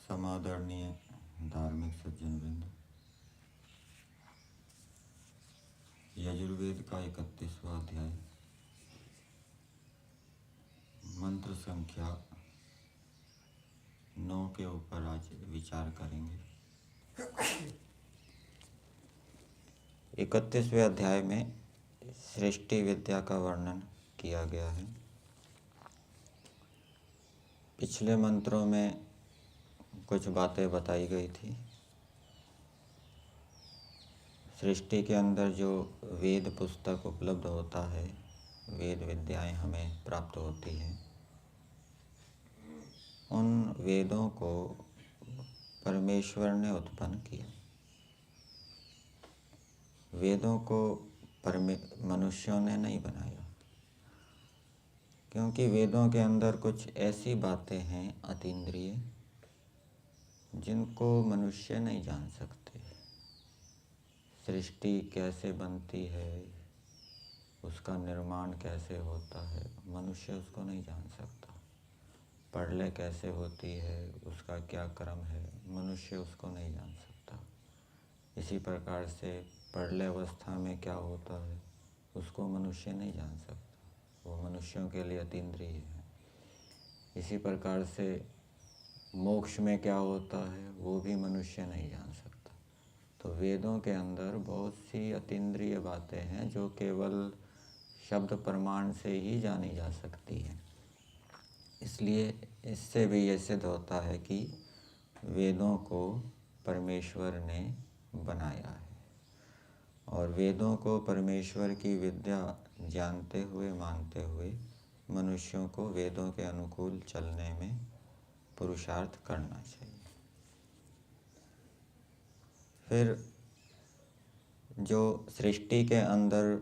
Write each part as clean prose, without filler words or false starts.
समादरणीय धार्मिक सज्जन वृंद, यजुर्वेद का 31वां अध्याय मंत्र संख्या 9 के ऊपर आज विचार करेंगे। 31वें अध्याय में सृष्टि विद्या का वर्णन किया गया है। पिछले मंत्रों में कुछ बातें बताई गई थी। सृष्टि के अंदर जो वेद पुस्तक उपलब्ध होता है, वेद विद्याएं हमें प्राप्त होती हैं, उन वेदों को परमेश्वर ने उत्पन्न किया। वेदों को मनुष्यों ने नहीं बनाया, क्योंकि वेदों के अंदर कुछ ऐसी बातें हैं अतीन्द्रिय जिनको मनुष्य नहीं जान सकते। सृष्टि कैसे बनती है, उसका निर्माण कैसे होता है, मनुष्य उसको नहीं जान सकता। प्रलय कैसे होती है, उसका क्या क्रम है, मनुष्य उसको नहीं जान सकता। इसी प्रकार से प्रलय अवस्था में क्या होता है, उसको मनुष्य नहीं जान सकता, वो मनुष्यों के लिए अतीन्द्रिय है। इसी प्रकार से मोक्ष में क्या होता है, वो भी मनुष्य नहीं जान सकता। तो वेदों के अंदर बहुत सी अतीन्द्रिय बातें हैं जो केवल शब्द प्रमाण से ही जानी जा सकती हैं। इसलिए इससे भी ये सिद्ध होता है कि वेदों को परमेश्वर ने बनाया है, और वेदों को परमेश्वर की विद्या जानते हुए मानते हुए मनुष्यों को वेदों के अनुकूल चलने में पुरुषार्थ करना चाहिए। फिर जो सृष्टि के अंदर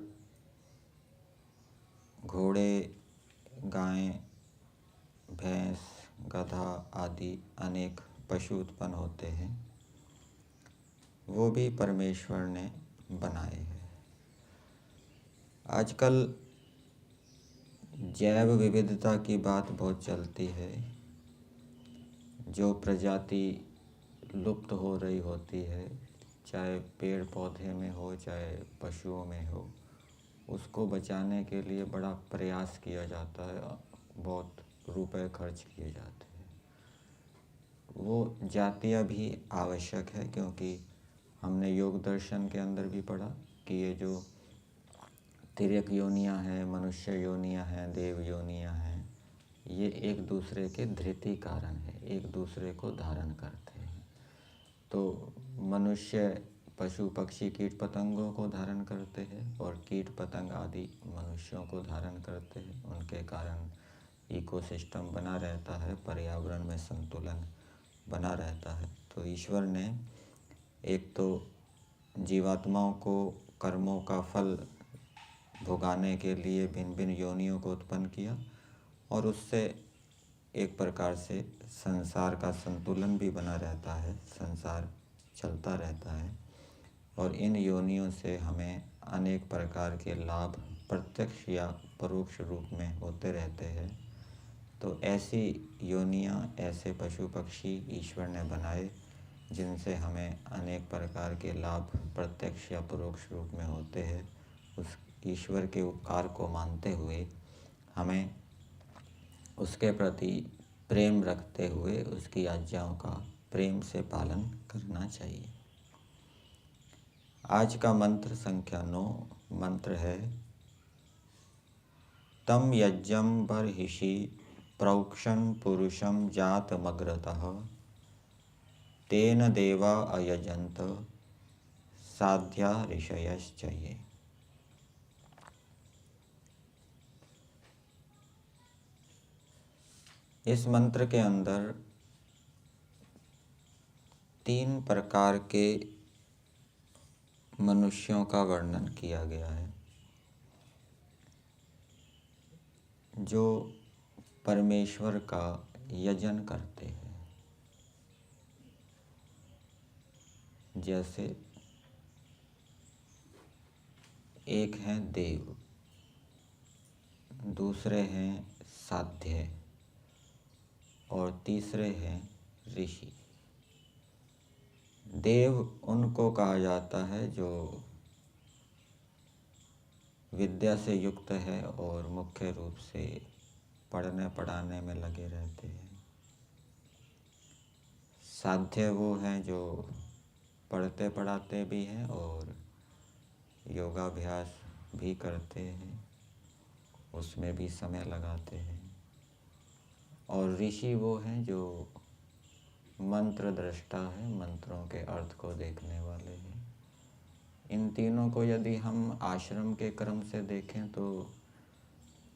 घोड़े, गाय, भैंस, गधा आदि अनेक पशु उत्पन्न होते हैं, वो भी परमेश्वर ने बनाए हैं। आजकल जैव विविधता की बात बहुत चलती है। जो प्रजाति लुप्त हो रही होती है, चाहे पेड़ पौधे में हो चाहे पशुओं में हो, उसको बचाने के लिए बड़ा प्रयास किया जाता है, बहुत रुपए खर्च किए जाते हैं। वो जातियाँ भी आवश्यक है, क्योंकि हमने योग दर्शन के अंदर भी पढ़ा कि ये जो तिर्यक योनियाँ हैं, मनुष्य योनियाँ हैं, देव योनियाँ हैं, ये एक दूसरे के धृति कारण है, एक दूसरे को धारण करते हैं। तो मनुष्य पशु पक्षी कीट पतंगों को धारण करते हैं, और कीट पतंग आदि मनुष्यों को धारण करते हैं। उनके कारण इकोसिस्टम बना रहता है, पर्यावरण में संतुलन बना रहता है। तो ईश्वर ने एक तो जीवात्माओं को कर्मों का फल भोगाने के लिए भिन्न भिन्न योनियों को उत्पन्न किया, और उससे एक प्रकार से संसार का संतुलन भी बना रहता है, संसार चलता रहता है। और इन योनियों से हमें अनेक प्रकार के लाभ प्रत्यक्ष या परोक्ष रूप में होते रहते हैं। तो ऐसी योनियाँ, ऐसे पशु पक्षी ईश्वर ने बनाए जिनसे हमें अनेक प्रकार के लाभ प्रत्यक्ष या परोक्ष रूप में होते हैं। उस ईश्वर के उपकार को मानते हुए हमें उसके प्रति प्रेम रखते हुए उसकी आज्ञाओं का प्रेम से पालन करना चाहिए। आज का मंत्र संख्या 9 मंत्र है तम यज्ञं बर्हिषि प्रोक्षन् पुरुषं जातमग्रतः तेन देवा अयजन्त साध्या ऋषयश्चये। इस मंत्र के अंदर 3 प्रकार के मनुष्यों का वर्णन किया गया है जो परमेश्वर का यजन करते हैं। जैसे एक हैं देव, दूसरे हैं साध्य और तीसरे हैं ऋषि। देव उनको कहा जाता है जो विद्या से युक्त है और मुख्य रूप से पढ़ने पढ़ाने में लगे रहते हैं। साध्य वो हैं जो पढ़ते पढ़ाते भी हैं और योगाभ्यास भी करते हैं, उसमें भी समय लगाते हैं। और ऋषि वो हैं जो मंत्र दृष्टा है, मंत्रों के अर्थ को देखने वाले हैं। इन तीनों को यदि हम आश्रम के क्रम से देखें तो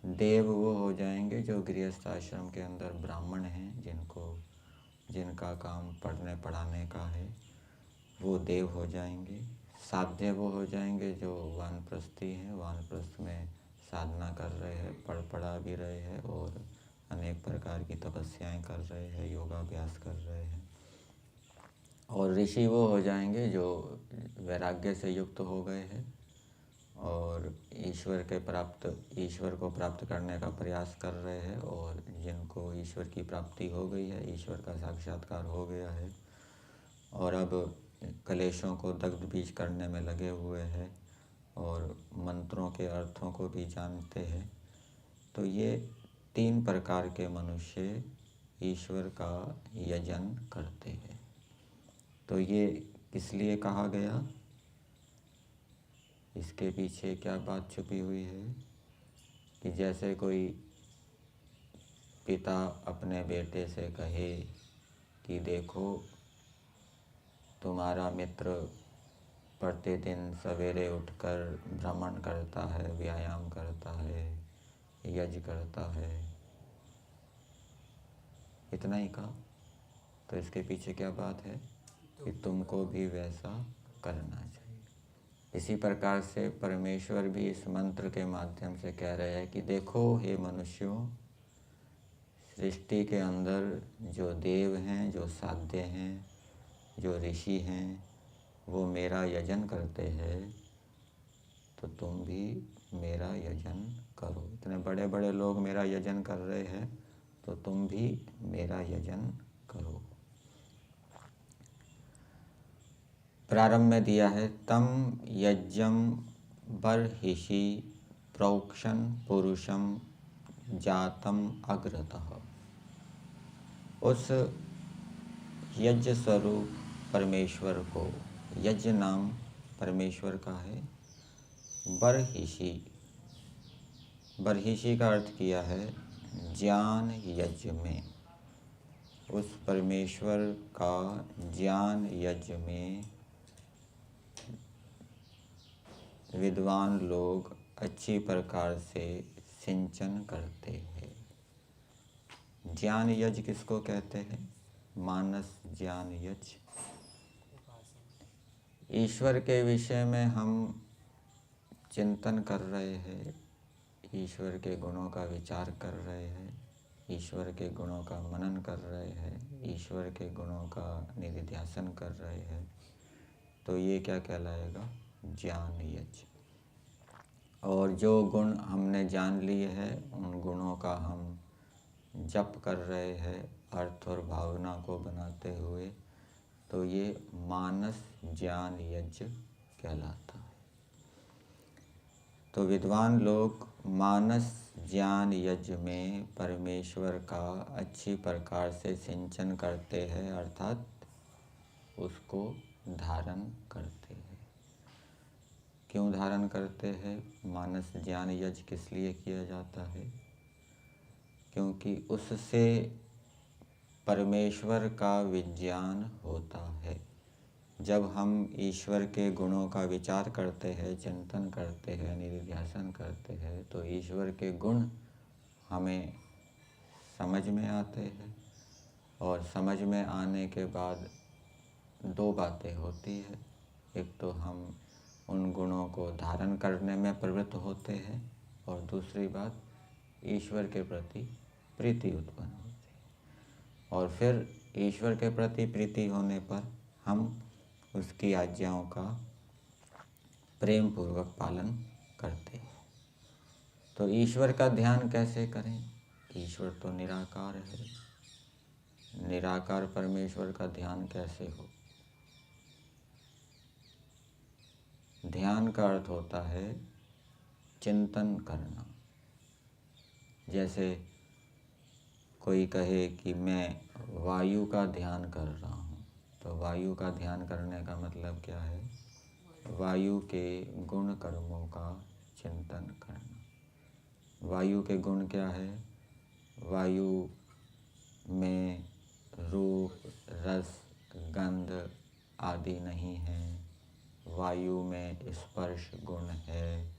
देव वो हो जाएंगे जो गृहस्थ आश्रम के अंदर ब्राह्मण हैं, जिनका काम पढ़ने पढ़ाने का है, वो देव हो जाएंगे। साध्य वो हो जाएंगे जो वानप्रस्थी हैं, वानप्रस्थ में साधना कर रहे हैं, पढ़ा भी रहे हैं और अनेक प्रकार की तपस्याएं कर रहे हैं, योगाभ्यास कर रहे हैं। और ऋषि वो हो जाएंगे जो वैराग्य से युक्त हो गए हैं और ईश्वर को प्राप्त करने का प्रयास कर रहे हैं और जिनको ईश्वर की प्राप्ति हो गई है, ईश्वर का साक्षात्कार हो गया है और अब कलेशों को दग्ध बीज करने में लगे हुए हैं और मंत्रों के अर्थों को भी जानते हैं। तो ये 3 प्रकार के मनुष्य ईश्वर का यजन करते हैं। तो ये किस लिए कहा गया, इसके पीछे क्या बात छुपी हुई है कि जैसे कोई पिता अपने बेटे से कहे कि देखो तुम्हारा मित्र प्रतिदिन सवेरे उठकर भ्रमण करता है, व्यायाम करता है, यज्ञ करता है, इतना ही कहा। तो इसके पीछे क्या बात है कि तुमको भी वैसा करना चाहिए। इसी प्रकार से परमेश्वर भी इस मंत्र के माध्यम से कह रहे हैं कि देखो हे मनुष्यों, सृष्टि के अंदर जो देव हैं, जो साध्य हैं, जो ऋषि हैं, वो मेरा यजन करते हैं, तो तुम भी मेरा यजन करो। इतने बड़े बड़े लोग मेरा यजन कर रहे हैं तो तुम भी मेरा यजन करो। प्रारंभ में दिया है तम यज्ञं बर्हिषि प्रोक्षन् पुरुषं जातम अग्रतः। उस यज्ञ स्वरूप परमेश्वर को, यज्ञ नाम परमेश्वर का है, बर्हिषि, बर्हिषि का अर्थ किया है ज्ञान यज्ञ में। उस परमेश्वर का ज्ञान यज्ञ में विद्वान लोग अच्छी प्रकार से सिंचन करते हैं। ज्ञान यज्ञ किसको कहते हैं? मानस ज्ञान यज्ञ। ईश्वर के विषय में हम चिंतन कर रहे हैं, ईश्वर के गुणों का विचार कर रहे हैं, ईश्वर के गुणों का मनन कर रहे हैं, ईश्वर के गुणों का निधिध्यासन कर रहे हैं, तो ये क्या कहलाएगा? ज्ञान यज्ञ। और जो गुण हमने जान लिए हैं उन गुणों का हम जप कर रहे हैं अर्थ और भावना को बनाते हुए, तो ये मानस ज्ञान यज्ञ कहलाता है। तो विद्वान लोग मानस ज्ञान यज्ञ में परमेश्वर का अच्छी प्रकार से सिंचन करते हैं, अर्थात उसको धारण करते हैं। क्यों धारण करते हैं? मानस ज्ञान यज्ञ किस लिए किया जाता है? क्योंकि उससे परमेश्वर का विज्ञान होता है। जब हम ईश्वर के गुणों का विचार करते हैं, चिंतन करते हैं, निधिध्यासन करते हैं, तो ईश्वर के गुण हमें समझ में आते हैं। और समझ में आने के बाद दो बातें होती है। एक तो हम उन गुणों को धारण करने में प्रवृत्त होते हैं, और दूसरी बात ईश्वर के प्रति प्रीति उत्पन्न होती है। और फिर ईश्वर के प्रति प्रीति होने पर हम उसकी आज्ञाओं का प्रेम पूर्वक पालन करते हैं। तो ईश्वर का ध्यान कैसे करें? ईश्वर तो निराकार है। निराकार परमेश्वर का ध्यान कैसे हो? ध्यान का अर्थ होता है चिंतन करना। जैसे कोई कहे कि मैं वायु का ध्यान कर रहा हूँ, तो वायु का ध्यान करने का मतलब क्या है? वायु के गुण कर्मों का चिंतन करना। वायु के गुण क्या है? वायु में रूप, रस, गंध आदि नहीं है। वायु में स्पर्श गुण है।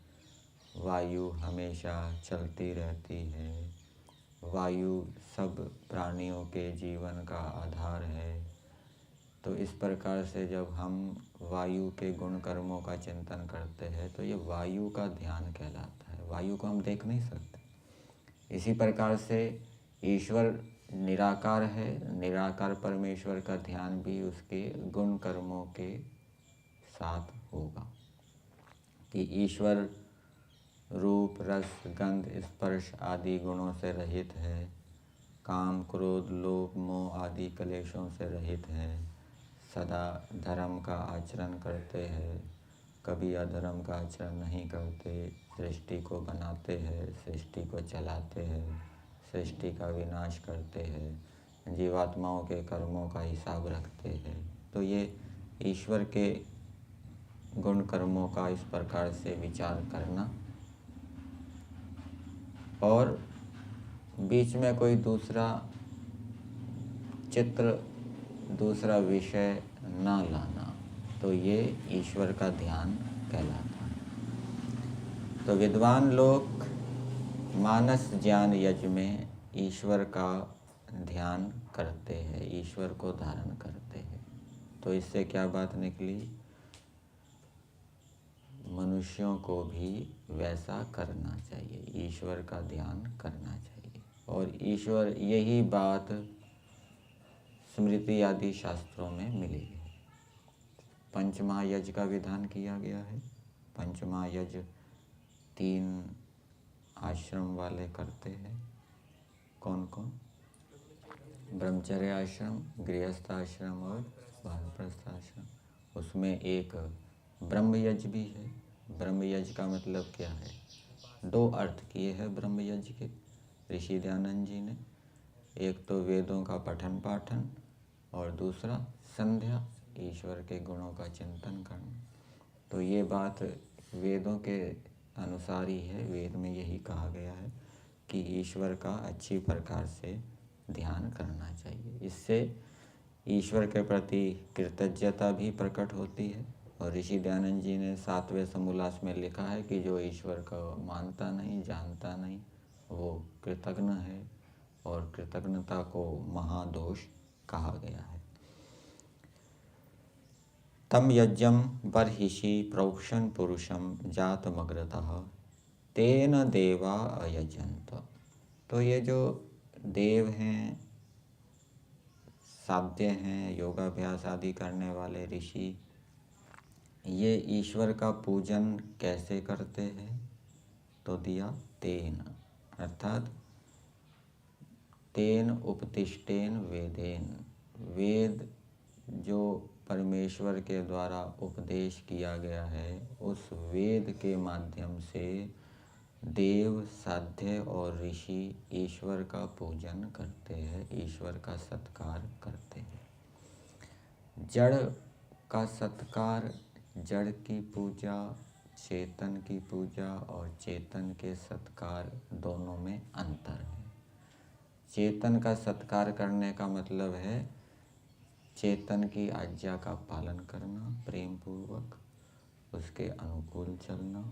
वायु हमेशा चलती रहती है। वायु सब प्राणियों के जीवन का आधार है। तो इस प्रकार से जब हम वायु के गुण कर्मों का चिंतन करते हैं तो ये वायु का ध्यान कहलाता है। वायु को हम देख नहीं सकते। इसी प्रकार से ईश्वर निराकार है। निराकार परमेश्वर का ध्यान भी उसके गुण कर्मों के साथ होगा कि ईश्वर रूप, रस, गंध, स्पर्श आदि गुणों से रहित है। काम, क्रोध, लोभ, मोह आदि क्लेशों से रहित है। सदा धर्म का आचरण करते हैं, कभी अधर्म का आचरण नहीं करते। सृष्टि को बनाते हैं, सृष्टि को चलाते हैं, सृष्टि का विनाश करते हैं, जीवात्माओं के कर्मों का हिसाब रखते हैं। तो ये ईश्वर के गुण कर्मों का इस प्रकार से विचार करना, और बीच में कोई दूसरा चित्र, दूसरा विषय ना लाना, तो ये ईश्वर का ध्यान कहलाता है। तो विद्वान लोग मानस ज्ञान यज्ञ में ईश्वर का ध्यान करते हैं, ईश्वर को धारण करते हैं। तो इससे क्या बात निकली? मनुष्यों को भी वैसा करना चाहिए, ईश्वर का ध्यान करना चाहिए। और ईश्वर, यही बात स्मृति आदि शास्त्रों में मिली है। पंचमहायज्ञ का विधान किया गया है। पंचमहायज्ञ 3 आश्रम वाले करते हैं। कौन कौन? ब्रह्मचर्य आश्रम, गृहस्थ आश्रम और वानप्रस्थ आश्रम। उसमें एक ब्रह्म यज्ञ भी है। ब्रह्म यज्ञ का मतलब क्या है? 2 अर्थ किए हैं ब्रह्म यज्ञ के ऋषि दयानंद जी ने। एक तो वेदों का पठन पाठन, और दूसरा संध्या, ईश्वर के गुणों का चिंतन करना। तो ये बात वेदों के अनुसार ही है। वेद में यही कहा गया है कि ईश्वर का अच्छी प्रकार से ध्यान करना चाहिए। इससे ईश्वर के प्रति कृतज्ञता भी प्रकट होती है। और ऋषि दयानंद जी ने 7वें समोल्लास में लिखा है कि जो ईश्वर को मानता नहीं, जानता नहीं, वो कृतज्ञ है, और कृतज्ञता को महादोष कहा गया है। तम यज्ञम बर्हिषि प्रोक्षण पुरुषम जातमग्रतः तेन देवा अयजंत। तो ये जो देव हैं, साध्य हैं, योगाभ्यास आदि करने वाले ऋषि, ये ईश्वर का पूजन कैसे करते हैं? तो दिया तेन, अर्थात तेन उपतिष्ठेन वेदेन। वेद जो परमेश्वर के द्वारा उपदेश किया गया है, उस वेद के माध्यम से देव, साध्य और ऋषि ईश्वर का पूजन करते हैं, ईश्वर का सत्कार करते हैं। जड़ का सत्कार, जड़ की पूजा, चेतन की पूजा और चेतन के सत्कार दोनों में अंतर है। चेतन का सत्कार करने का मतलब है चेतन की आज्ञा का पालन करना, प्रेम पूर्वक उसके अनुकूल चलना।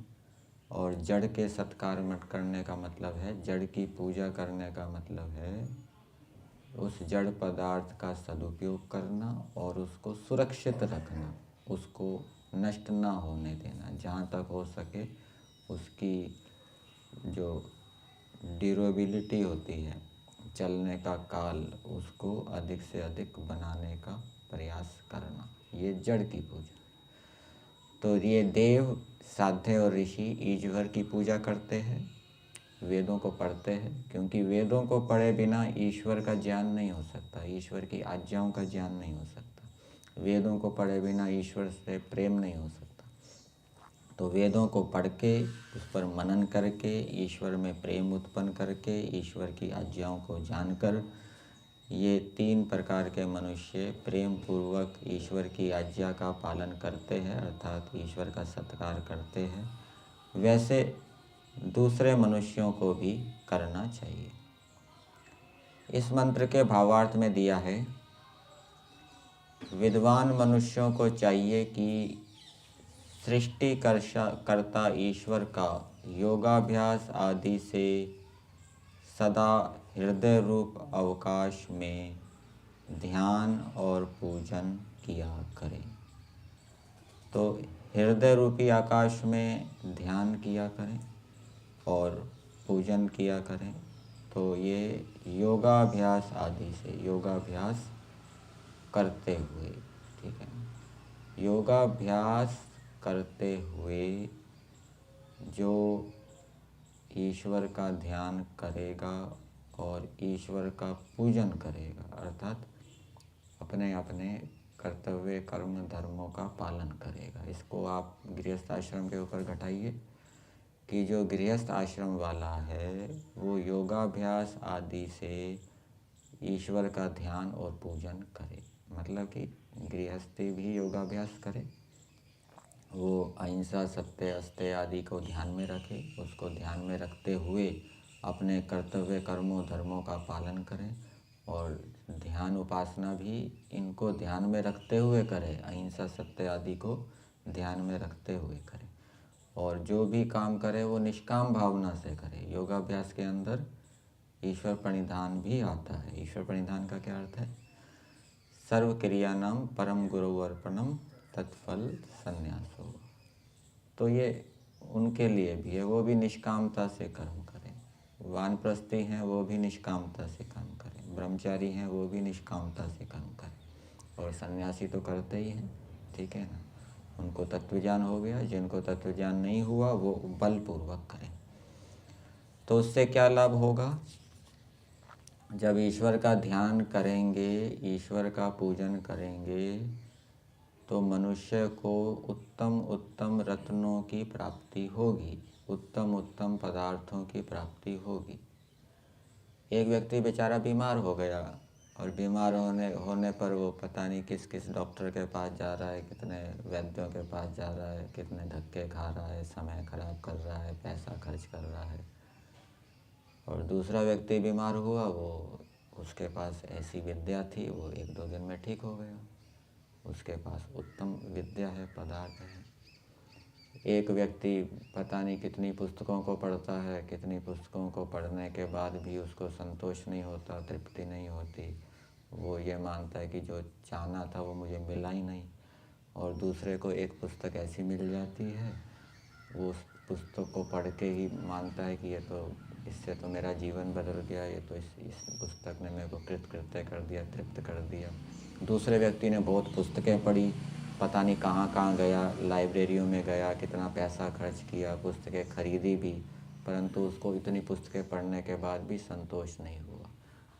और जड़ के सत्कार मत करने का मतलब है, जड़ की पूजा करने का मतलब है उस जड़ पदार्थ का सदुपयोग करना और उसको सुरक्षित रखना, उसको नष्ट ना होने देना, जहाँ तक हो सके उसकी जो ड्यूरेबिलिटी होती है, चलने का काल, उसको अधिक से अधिक बनाने का प्रयास करना, ये जड़ की पूजा। तो ये देव, साध्य और ऋषि ईश्वर की पूजा करते हैं, वेदों को पढ़ते हैं, क्योंकि वेदों को पढ़े बिना ईश्वर का ज्ञान नहीं हो सकता, ईश्वर की आज्ञाओं का ज्ञान नहीं हो सकता। वेदों को पढ़े बिना ईश्वर से प्रेम नहीं हो सकता। तो वेदों को पढ़ के, उस पर मनन करके, ईश्वर में प्रेम उत्पन्न करके, ईश्वर की आज्ञाओं को जानकर, ये 3 प्रकार के मनुष्य प्रेम पूर्वक ईश्वर की आज्ञा का पालन करते हैं, अर्थात ईश्वर का सत्कार करते हैं। वैसे दूसरे मनुष्यों को भी करना चाहिए। इस मंत्र के भावार्थ में दिया है, विद्वान मनुष्यों को चाहिए कि सृष्टिकर्ता ईश्वर का योगाभ्यास आदि से सदा हृदय रूप अवकाश में ध्यान और पूजन किया करें। तो हृदय रूपी आकाश में ध्यान किया करें और पूजन किया करें। तो ये योगाभ्यास आदि से, योगाभ्यास करते हुए, ठीक है, योगाभ्यास करते हुए जो ईश्वर का ध्यान करेगा और ईश्वर का पूजन करेगा, अर्थात अपने अपने कर्तव्य कर्म धर्मों का पालन करेगा। इसको आप गृहस्थ आश्रम के ऊपर घटाइए कि जो गृहस्थ आश्रम वाला है वो योगाभ्यास आदि से ईश्वर का ध्यान और पूजन करे, मतलब कि गृहस्थी भी योगाभ्यास करे, वो अहिंसा, सत्य, अस्तेय आदि को ध्यान में रखे, उसको ध्यान में रखते हुए अपने कर्तव्य कर्मों धर्मों का पालन करें और ध्यान उपासना भी इनको ध्यान में रखते हुए करें, अहिंसा, सत्य आदि को ध्यान में रखते हुए करें। और जो भी काम करे वो निष्काम भावना से करे। योगाभ्यास के अंदर ईश्वर प्रणिधान भी आता है। ईश्वर प्रणिधान का क्या अर्थ है? सर्व क्रियानाम परम गुरु अर्पणम तत्फल संन्यासो। तो ये उनके लिए भी है, वो भी निष्कामता से कर्म करें। वानप्रस्थी हैं वो भी निष्कामता से कर्म करें, ब्रह्मचारी हैं वो भी निष्कामता से कर्म करें, और सन्यासी तो करते ही हैं, ठीक है ना। उनको तत्वज्ञान हो गया, जिनको तत्वज्ञान नहीं हुआ वो बलपूर्वक करें। तो उससे क्या लाभ होगा? जब ईश्वर का ध्यान करेंगे, ईश्वर का पूजन करेंगे, तो मनुष्य को उत्तम उत्तम रत्नों की प्राप्ति होगी, उत्तम उत्तम पदार्थों की प्राप्ति होगी। एक व्यक्ति बेचारा बीमार हो गया और बीमार होने पर वो पता नहीं किस किस डॉक्टर के पास जा रहा है, कितने वैद्यों के पास जा रहा है, कितने धक्के खा रहा है, समय खराब कर रहा है, पैसा खर्च कर रहा है। और दूसरा व्यक्ति बीमार हुआ, वो उसके पास ऐसी विद्या थी, वो 1-2 दिन में ठीक हो गया, उसके पास उत्तम विद्या है, पदार्थ है। एक व्यक्ति पता नहीं कितनी पुस्तकों को पढ़ता है, कितनी पुस्तकों को पढ़ने के बाद भी उसको संतोष नहीं होता, तृप्ति नहीं होती, वो ये मानता है कि जो चाहना था वो मुझे मिला ही नहीं। और दूसरे को एक पुस्तक ऐसी मिल जाती है, वो उस पुस्तक को पढ़ के ही मानता है कि ये तो, इससे तो मेरा जीवन बदल गया, ये तो इस पुस्तक ने मेरे को कृतकृत्य कर दिया, तृप्त कर दिया। दूसरे व्यक्ति ने बहुत पुस्तकें पढ़ी, पता नहीं कहाँ कहाँ गया, लाइब्रेरियों में गया, कितना पैसा खर्च किया, पुस्तकें खरीदी भी, परंतु उसको इतनी पुस्तकें पढ़ने के बाद भी संतोष नहीं हुआ।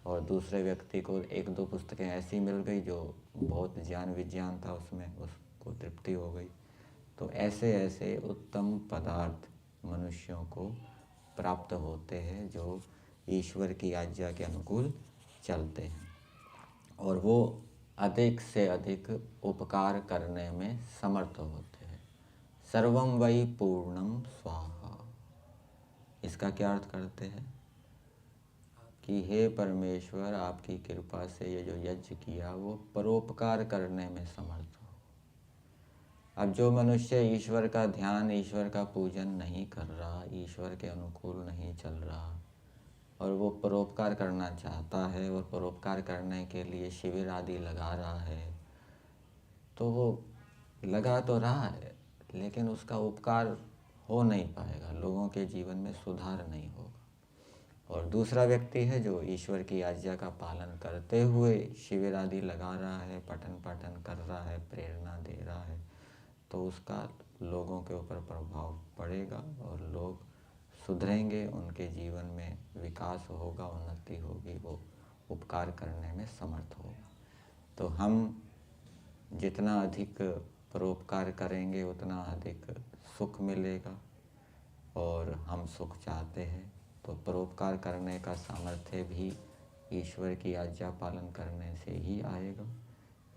और दूसरे व्यक्ति को 1-2 पुस्तकें ऐसी मिल गई जो बहुत ज्ञान विज्ञान था उसमें, उसको तृप्ति हो गई। तो ऐसे ऐसे उत्तम पदार्थ मनुष्यों को प्राप्त होते हैं जो ईश्वर की आज्ञा के अनुकूल चलते हैं। और वो अधिक से अधिक उपकार करने में समर्थ होते हैं। सर्वम वै पूर्णम स्वाहा। इसका क्या अर्थ करते हैं कि हे परमेश्वर, आपकी कृपा से ये जो यज्ञ किया वो परोपकार करने में समर्थ हो। अब जो मनुष्य ईश्वर का ध्यान, ईश्वर का पूजन नहीं कर रहा, ईश्वर के अनुकूल नहीं चल रहा और वो परोपकार करना चाहता है और परोपकार करने के लिए शिविर आदि लगा रहा है, तो वो लगा तो रहा है लेकिन उसका उपकार हो नहीं पाएगा, लोगों के जीवन में सुधार नहीं होगा। और दूसरा व्यक्ति है जो ईश्वर की आज्ञा का पालन करते हुए शिविर आदि लगा रहा है, पठन पाठन कर रहा है, प्रेरणा दे रहा है, तो उसका लोगों के ऊपर प्रभाव पड़ेगा और लोग सुधरेंगे, उनके जीवन में विकास होगा, उन्नति होगी, वो उपकार करने में समर्थ होगा। तो हम जितना अधिक परोपकार करेंगे उतना अधिक सुख मिलेगा और हम सुख चाहते हैं, तो परोपकार करने का सामर्थ्य भी ईश्वर की आज्ञा पालन करने से ही आएगा।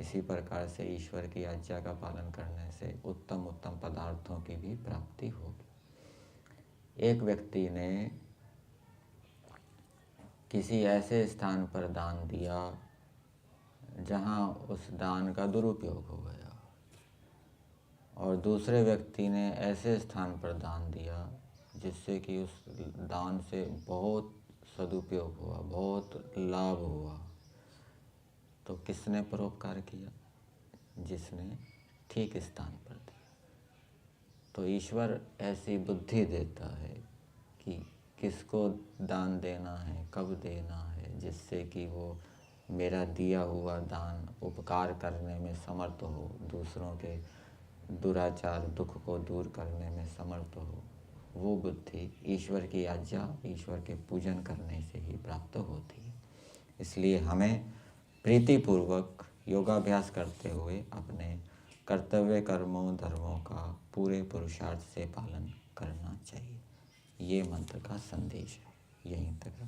इसी प्रकार से ईश्वर की आज्ञा का पालन करने से उत्तम उत्तम पदार्थों की भी प्राप्ति होगी। एक व्यक्ति ने किसी ऐसे स्थान पर दान दिया जहाँ उस दान का दुरुपयोग हो गया, और दूसरे व्यक्ति ने ऐसे स्थान पर दान दिया जिससे कि उस दान से बहुत सदुपयोग हुआ, बहुत लाभ हुआ। तो किसने परोपकार किया? जिसने ठीक स्थान पर दिया। तो ईश्वर ऐसी बुद्धि देता है कि किसको दान देना है, कब देना है, जिससे कि वो मेरा दिया हुआ दान उपकार करने में समर्थ हो, दूसरों के दुराचार दुख को दूर करने में समर्थ हो। वो बुद्धि ईश्वर की आज्ञा, ईश्वर के पूजन करने से ही प्राप्त होती है। इसलिए हमें प्रीतिपूर्वक योगाभ्यास करते हुए अपने कर्तव्य कर्मों धर्मों का पूरे पुरुषार्थ से पालन करना चाहिए। ये मंत्र का संदेश है। यहीं तक